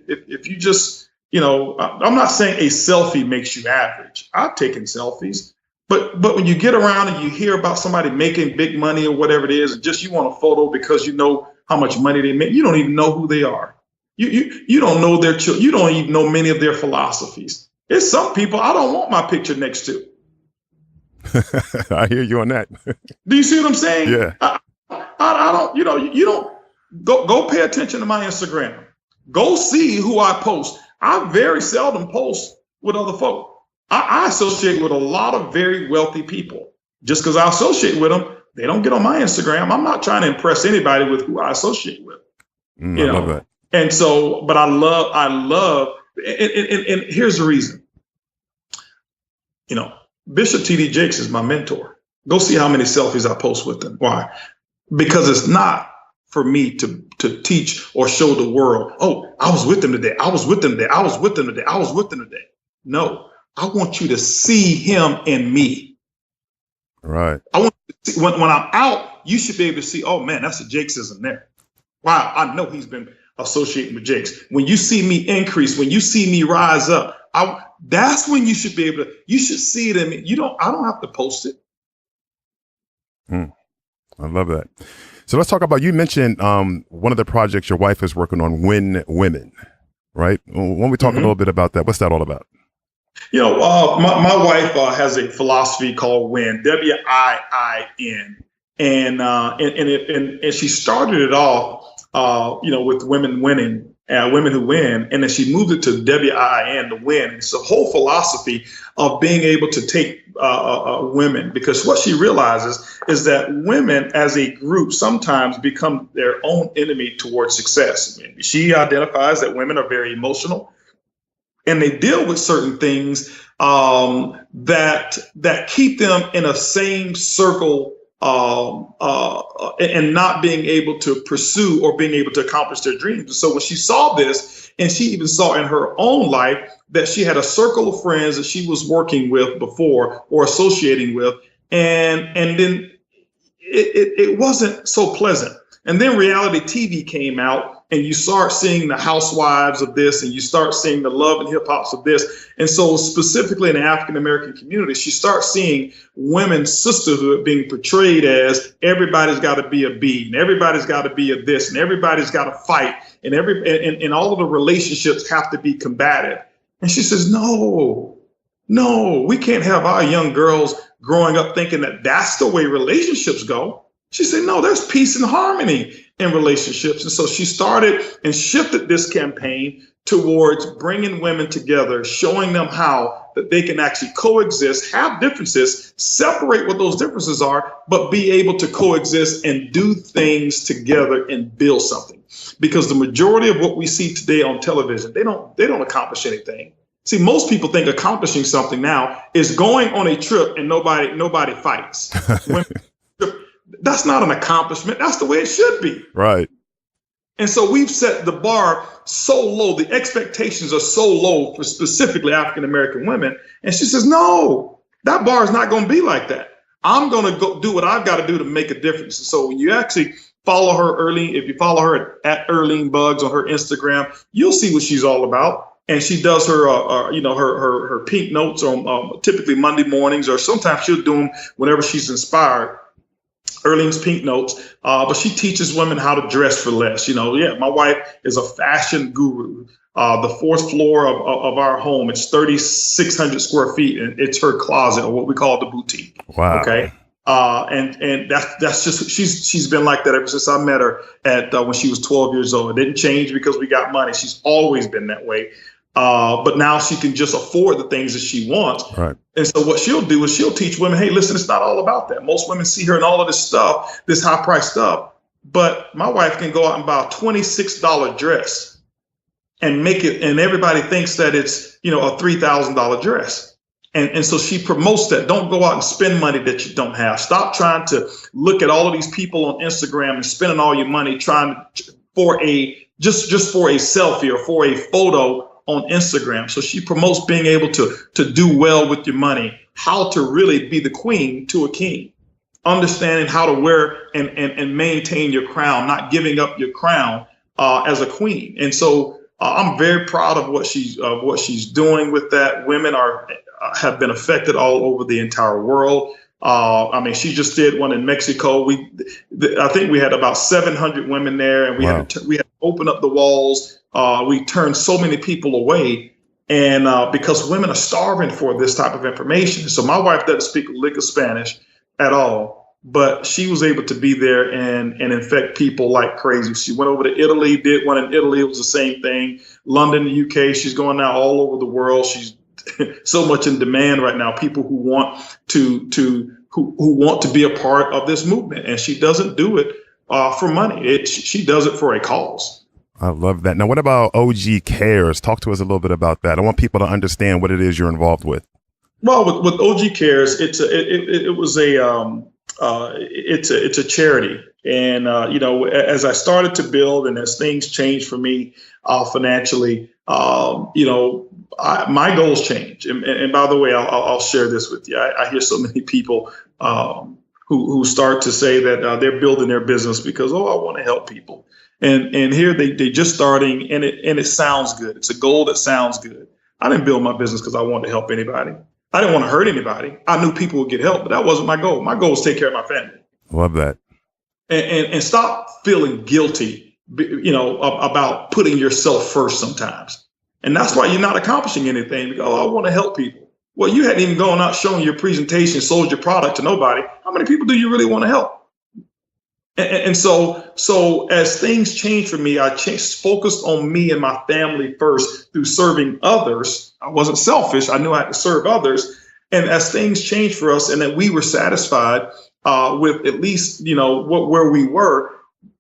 If you just, I'm not saying a selfie makes you average. I've taken selfies. But when you get around and you hear about somebody making big money or whatever it is, just you want a photo because you know how much money they make, you don't even know who they are. You don't know their children. You don't even know many of their philosophies. There's some people I don't want my picture next to. I hear you on that. Do you see what I'm saying? Yeah. I don't. You don't go pay attention to my Instagram. Go see who I post. I very seldom post with other folks. I associate with a lot of very wealthy people. Just because I associate with them, they don't get on my Instagram. I'm not trying to impress anybody with who I associate with. I love that. And so, but I love, and here's the reason. Bishop T.D. Jakes is my mentor. Go see how many selfies I post with him. Why? Because it's not for me to teach or show the world, oh, I was with them today. I was with them today. I was with them today. I was with them today. No. I want you to see him in me. Right. I want you to see, when I'm out, you should be able to see, oh man, that's a Jakesism there. Wow, I know he's been associating with Jakes. When you see me increase, when you see me rise up, that's when you should be able to, you should see it in me. I don't have to post it. I love that. So let's talk about, you mentioned one of the projects your wife is working on, Win Women, right? When we talk a little bit about that, what's that all about? My wife has a philosophy called WIN, WIIN, and she started it off, with women winning, women who win, and then she moved it to WIIN, the win. It's a whole philosophy of being able to take women, because what she realizes is that women as a group sometimes become their own enemy towards success. She identifies that women are very emotional. And they deal with certain things that keep them in a same circle and not being able to pursue or being able to accomplish their dreams. So when she saw this, and she even saw in her own life that she had a circle of friends that she was working with before or associating with, and then it wasn't so pleasant. And then reality TV came out, and you start seeing the housewives of this, and you start seeing the love and hip hops of this. And so specifically in the African-American community, she starts seeing women's sisterhood being portrayed as everybody's got to be a B, and everybody's got to be a this, and everybody's got to fight, and and all of the relationships have to be combative. And she says, no, we can't have our young girls growing up thinking that that's the way relationships go. She said, no, there's peace and harmony in relationships. And so she started and shifted this campaign towards bringing women together, showing them how that they can actually coexist, have differences, separate what those differences are, but be able to coexist and do things together and build something. Because the majority of what we see today on television, they don't accomplish anything. See, most people think accomplishing something now is going on a trip and nobody fights. That's not an accomplishment. That's the way it should be. Right. And so we've set the bar so low, the expectations are so low for specifically African-American women. And she says, no, that bar is not going to be like that. I'm going to go do what I've got to do to make a difference. So when you actually follow her early, if you follow her at Earlene Bugs on her Instagram, you'll see what she's all about. And she does her pink notes on typically Monday mornings, or sometimes she'll do them whenever she's inspired. Earlene's pink notes, but she teaches women how to dress for less. My wife is a fashion guru. The fourth floor of our home, it's 3,600 square feet, and it's her closet, or what we call the boutique. Wow. Okay. And that's just, she's been like that ever since I met her at when she was 12 years old. It didn't change because we got money. She's always been that way. But now she can just afford the things that she wants. Right. And so what she'll do is she'll teach women, hey, listen, it's not all about that. Most women see her in all of this stuff, this high price stuff. But my wife can go out and buy a $26 dress and make it, and everybody thinks that it's, a $3,000 dress. And so she promotes that. Don't go out and spend money that you don't have. Stop trying to look at all of these people on Instagram and spending all your money trying for just for a selfie or for a photo on Instagram. So she promotes being able to do well with your money, how to really be the queen to a king, understanding how to wear and maintain your crown, not giving up your crown as a queen. And so I'm very proud of what she's doing with that. Women have been affected all over the entire world. She just did one in Mexico. I think we had about 700 women there, and we had to open up the walls. We turned so many people away, and because women are starving for this type of information. So my wife doesn't speak a lick of Spanish at all, but she was able to be there and infect people like crazy. She went over to Italy, did one in Italy. It was the same thing. London, the UK. She's going now all over the world. She's so much in demand right now. People who want who want to be a part of this movement, and she doesn't do it for money. She does it for a cause. I love that. Now, what about OG Cares? Talk to us a little bit about that. I want people to understand what it is you're involved with. Well, with OG Cares, it's a charity, and as I started to build and as things changed for me financially, my goals change. And by the way, I'll share this with you. I hear so many people who start to say that they're building their business because, I want to help people. And here they just starting, and it sounds good. It's a goal that sounds good. I didn't build my business because I wanted to help anybody. I didn't want to hurt anybody. I knew people would get help, but that wasn't my goal. My goal was to take care of my family. Love that. And stop feeling guilty, about putting yourself first sometimes. And that's why you're not accomplishing anything. Because, I want to help people. Well, you hadn't even gone out showing your presentation, sold your product to nobody. How many people do you really want to help? And so as things changed for me, I focused on me and my family first through serving others. I wasn't selfish. I knew I had to serve others. And as things changed for us and that we were satisfied with at least, where we were,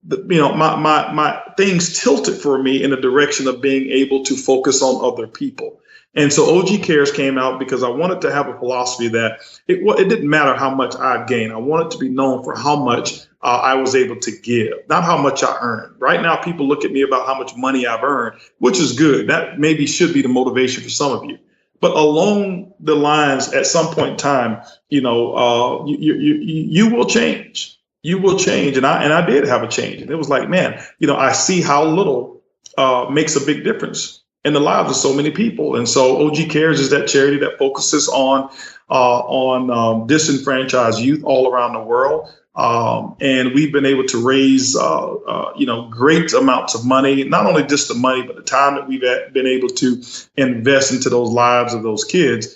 my things tilted for me in the direction of being able to focus on other people. And so OG Cares came out because I wanted to have a philosophy that it didn't matter how much I'd gain. I wanted to be known for how much I was able to give, not how much I earned. Right now, people look at me about how much money I've earned, which is good. That maybe should be the motivation for some of you. But along the lines, at some point in time, you will change. You will change. And I did have a change. And it was like, man, I see how little makes a big difference in the lives of so many people. And so OG Cares is that charity that focuses on disenfranchised youth all around the world. And we've been able to raise, great amounts of money, not only just the money, but the time that we've been able to invest into those lives of those kids,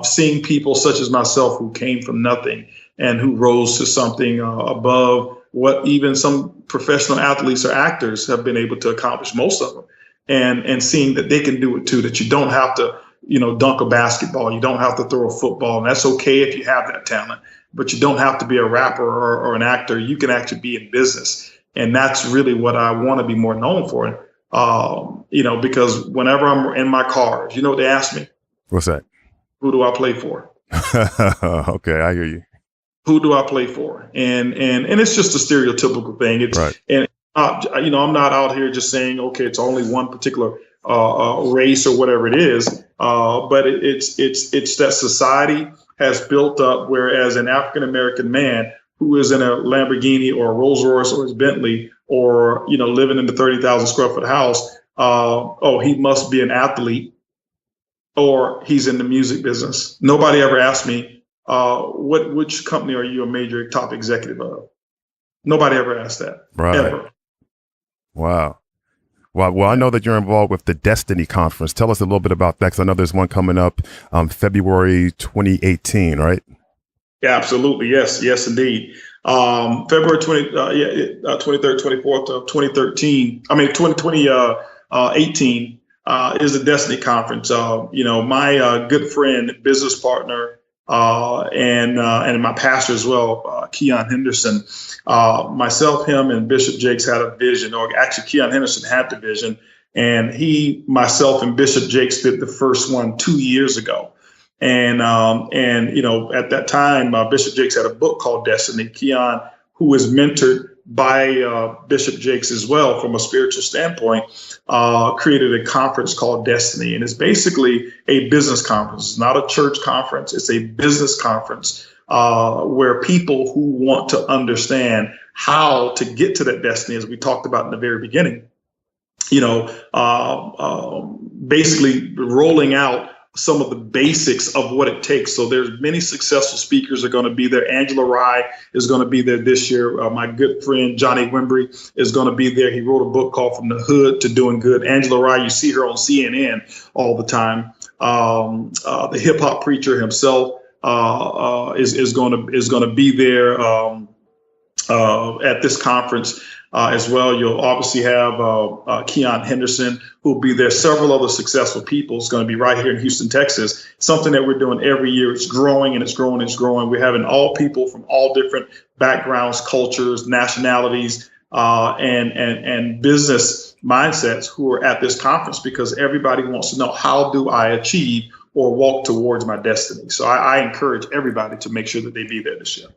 seeing people such as myself who came from nothing and who rose to something above what even some professional athletes or actors have been able to accomplish, most of them. And seeing that they can do it too, that you don't have to, dunk a basketball. You don't have to throw a football. And that's okay if you have that talent, but you don't have to be a rapper or an actor. You can actually be in business. And that's really what I want to be more known for. Because whenever I'm in my cars, what they ask me? What's that? Who do I play for? Okay, I hear you. Who do I play for? And it's just a stereotypical thing. It's right. And I'm not out here just saying, okay, it's only one particular race or whatever it is, but it's that society has built up. Whereas an African American man who is in a Lamborghini or a Rolls Royce or his Bentley, or living in the 30,000 square foot house, he must be an athlete, or he's in the music business. Nobody ever asked me, which company are you a major top executive of? Nobody ever asked that. Right. Ever. Wow. Well, I know that you're involved with the Destiny Conference. Tell us a little bit about that, because I know there's one coming up February 2018, right? Yeah, absolutely. Yes, indeed. February 23rd, 24th of 2018 is the Destiny Conference. My good friend, business partner, and my pastor as well, Keon Henderson, myself, him, and Bishop Jakes had a vision, or actually Keon Henderson had the vision, and myself, and Bishop Jakes did the first one 2 years ago. And at that time, Bishop Jakes had a book called Destiny. Keon, who is mentored by Bishop Jakes as well from a spiritual standpoint, created a conference called Destiny. And it's basically a business conference. It's not a church conference. It's a business conference where people who want to understand how to get to that destiny, as we talked about in the very beginning, basically rolling out some of the basics of what it takes. So there's many successful speakers are going to be there. Angela Rye is going to be there this year. My good friend, Johnny Wimbrey, is going to be there. He wrote a book called From the Hood to Doing Good. Angela Rye, you see her on CNN all the time. The hip hop preacher himself is going to be there at this conference as well. You'll obviously have Keon Henderson, who will be there. Several other successful people. It's going to be right here in Houston, Texas. Something that we're doing every year. It's growing and it's growing and it's growing. We're having all people from all different backgrounds, cultures, nationalities, and business mindsets who are at this conference, because everybody wants to know, how do I achieve or walk towards my destiny? So I encourage everybody to make sure that they be there this year.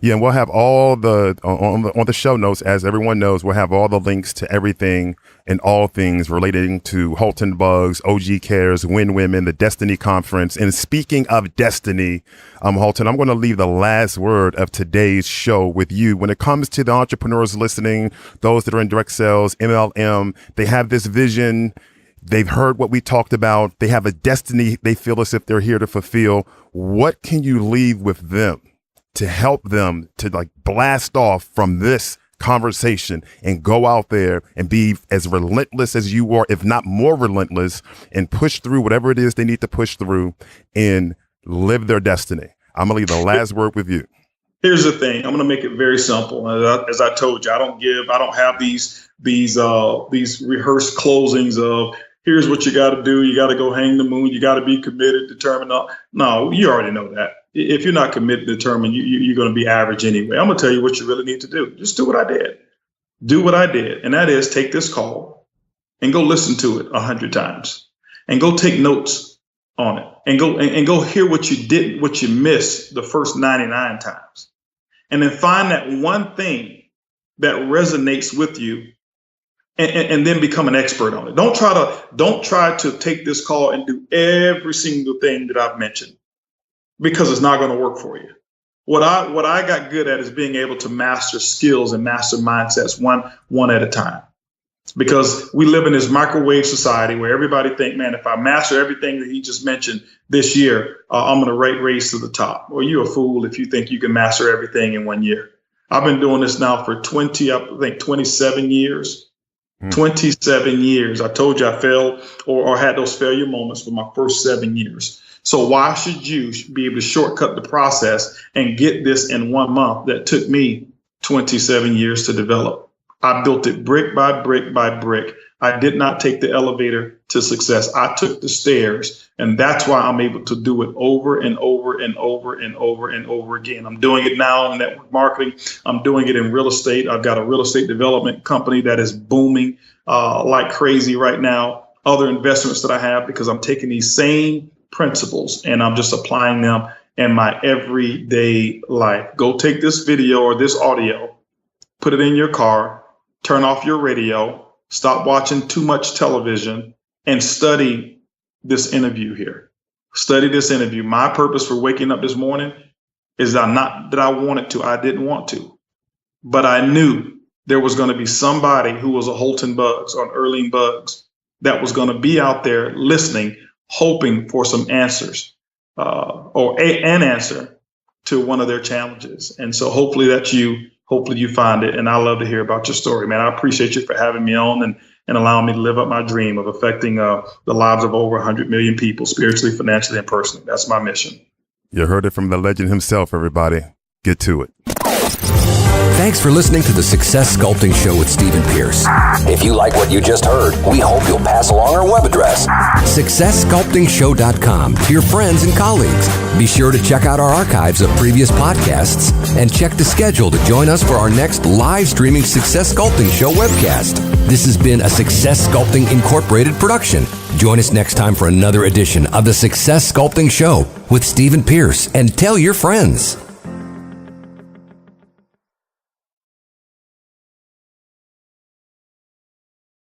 Yeah, and we'll have all on the show notes, as everyone knows, we'll have all the links to everything and all things relating to Holton Bugs, OG Cares, Win Women, the Destiny Conference. And speaking of destiny, Holton, I'm going to leave the last word of today's show with you. When it comes to the entrepreneurs listening, those that are in direct sales, MLM, they have this vision. They've heard what we talked about. They have a destiny they feel as if they're here to fulfill. What can you leave with them to help them to blast off from this conversation and go out there and be as relentless as you are, if not more relentless, and push through whatever it is they need to push through and live their destiny? I'm going to leave the last word with you. Here's the thing. I'm going to make it very simple. As I told you, I don't have these rehearsed closings of, here's what you got to do. You got to go hang the moon. You got to be committed, determined. No, you already know that. If you're not committed, determined, you're going to be average anyway. I'm going to tell you what you really need to do. Just do what I did. Do what I did. And that is take this call and go listen to it 100 times and go take notes on it and go hear what you did, what you missed the first 99 times. And then find that one thing that resonates with you, and then become an expert on it. Don't try to take this call and do every single thing that I've mentioned, because it's not going to work for you. What I got good at is being able to master skills and master mindsets one at a time. Because we live in this microwave society where everybody think, man, if I master everything that he just mentioned this year, I'm going to race to the top. Well, you're a fool if you think you can master everything in 1 year. I've been doing this now for 27 years. 27 years. I told you I failed or had those failure moments for my first 7 years. So why should you be able to shortcut the process and get this in 1 month that took me 27 years to develop? I built it brick by brick by brick. I did not take the elevator to success. I took the stairs, and that's why I'm able to do it over and over and over and over and over again. I'm doing it now in network marketing. I'm doing it in real estate. I've got a real estate development company that is booming like crazy right now. Other investments that I have, because I'm taking these same principles and I'm just applying them in my everyday life. Go take this video or this audio, put it in your car, turn off your radio, stop watching too much television, and study this interview here. Study this interview. My purpose for waking up this morning is not that I wanted to, I didn't want to, but I knew there was going to be somebody who was a Holton Buggs or an Erling Buggs that was going to be out there listening, hoping for some answers or an answer to one of their challenges. And so hopefully you find it. And I love to hear about your story, man. I appreciate you for having me on and allowing me to live up my dream of affecting the lives of over 100 million people, spiritually, financially, and personally. That's my mission. You heard it from the legend himself, everybody. Get to it. Thanks for listening to the Success Sculpting Show with Stephen Pierce. If you like what you just heard, we hope you'll pass along our web address, successsculptingshow.com, to your friends and colleagues. Be sure to check out our archives of previous podcasts and check the schedule to join us for our next live streaming Success Sculpting Show webcast. This has been a Success Sculpting Incorporated production. Join us next time for another edition of the Success Sculpting Show with Stephen Pierce, and tell your friends.